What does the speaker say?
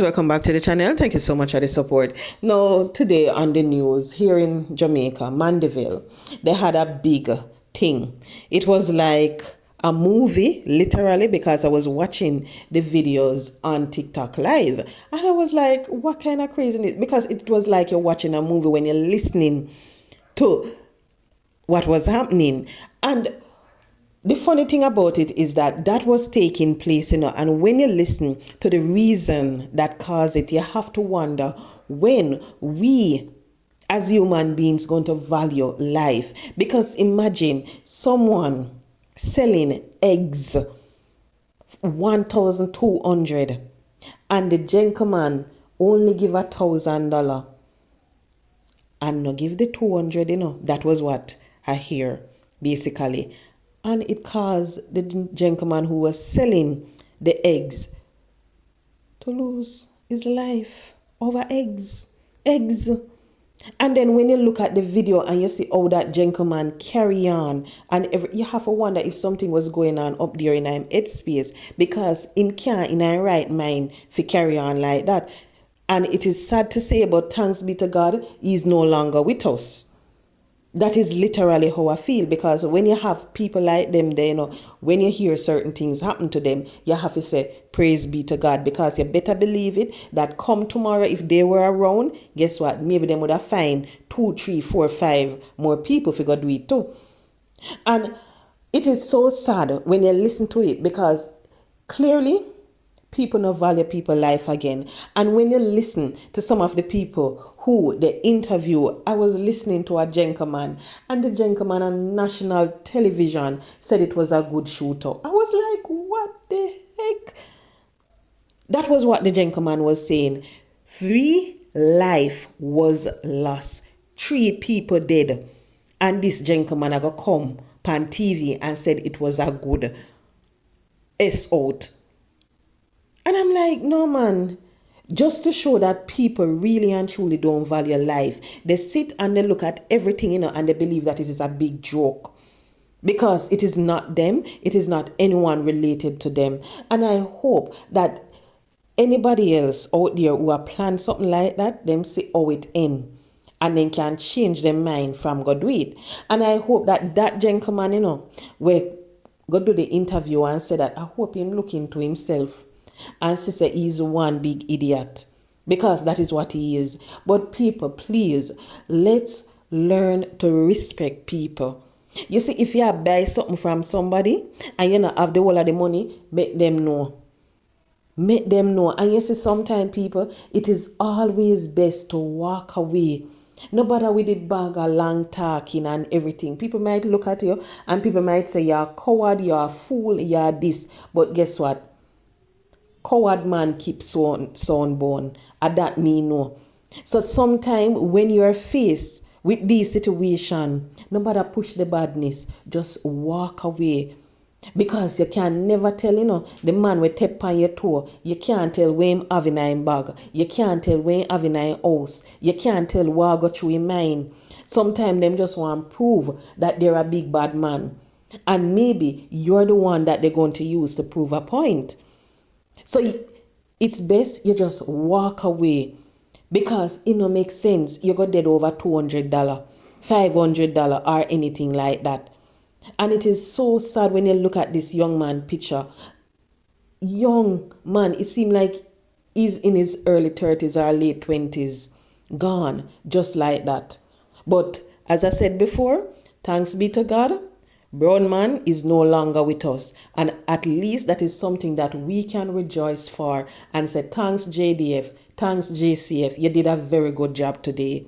welcome back to the channel. Thank you so much for the support. Now, today on the news here in Jamaica, Mandeville, they had a big thing. It was like a movie, literally, because I was watching the videos on TikTok live. And I was like, what kind of craziness? Because it was like you're watching a movie when you're listening to what was happening. And the funny thing about it is that that was taking place, and when you listen to the reason that caused it, you have to wonder when we as human beings going to value life. Because imagine someone selling eggs 1,200 and the gentleman only give $1,000 and no give the 200, that was what I hear basically. And it caused the gentleman who was selling the eggs to lose his life over eggs. And then when you look at the video and you see how that gentleman carry on, and you have to wonder if something was going on up there in his head space, because him can't in a right mind to carry on like that. And it is sad to say, but thanks be to God, he's no longer with us. That is literally how I feel, because when you have people like them there, when you hear certain things happen to them, you have to say, praise be to God, because you better believe it, that come tomorrow, if they were around, guess what? Maybe they would have find 2, 3, 4, 5 more people if you go do it too. And it is so sad when you listen to it, because clearly people no value people life again. And when you listen to some of the people who they interview, I was listening to a gentleman, and the gentleman on national television said it was a good shooter. I was like, what the heck? That was what the gentleman was saying. 3 life was lost. 3 people dead. And this gentleman I got come on TV and said it was a good out. And I'm like, no man, just to show that people really and truly don't value life. They sit and they look at everything, and they believe that it is a big joke. Because it is not them, it is not anyone related to them. And I hope that anybody else out there who are planning something like that, them see how it end. And then can change their mind from God do it. And I hope that that gentleman, will go do the interview and say that I hope him look into himself and say he's one big idiot, because that is what he is. But people, please, let's learn to respect people. You see, if you buy something from somebody and you not have the whole of the money, make them know. Make them know. And you see, sometimes people, it is always best to walk away. No bother with the bag of long talking and everything. People might look at you and people might say you're a coward, you're a fool, you're this. But guess what? Coward man keep sound born. And that me know. So sometime when you are faced with this situation, no matter push the badness, just walk away. Because you can never tell, the man will tap on your toe. You can't tell when him having in bag. You can't tell when him having in house. You can't tell what got through in mind. Sometimes them just want to prove that they're a big bad man. And maybe you're the one that they're going to use to prove a point. So it's best you just walk away, because it no make sense. You got dead over $200, $500 or anything like that. And it is so sad when you look at this young man picture. Young man, it seemed like he's in his early 30s or late 20s. Gone, just like that. But as I said before, thanks be to God, brown man is no longer with us. And at least that is something that we can rejoice for and say, thanks JDF, thanks JCF, you did a very good job today.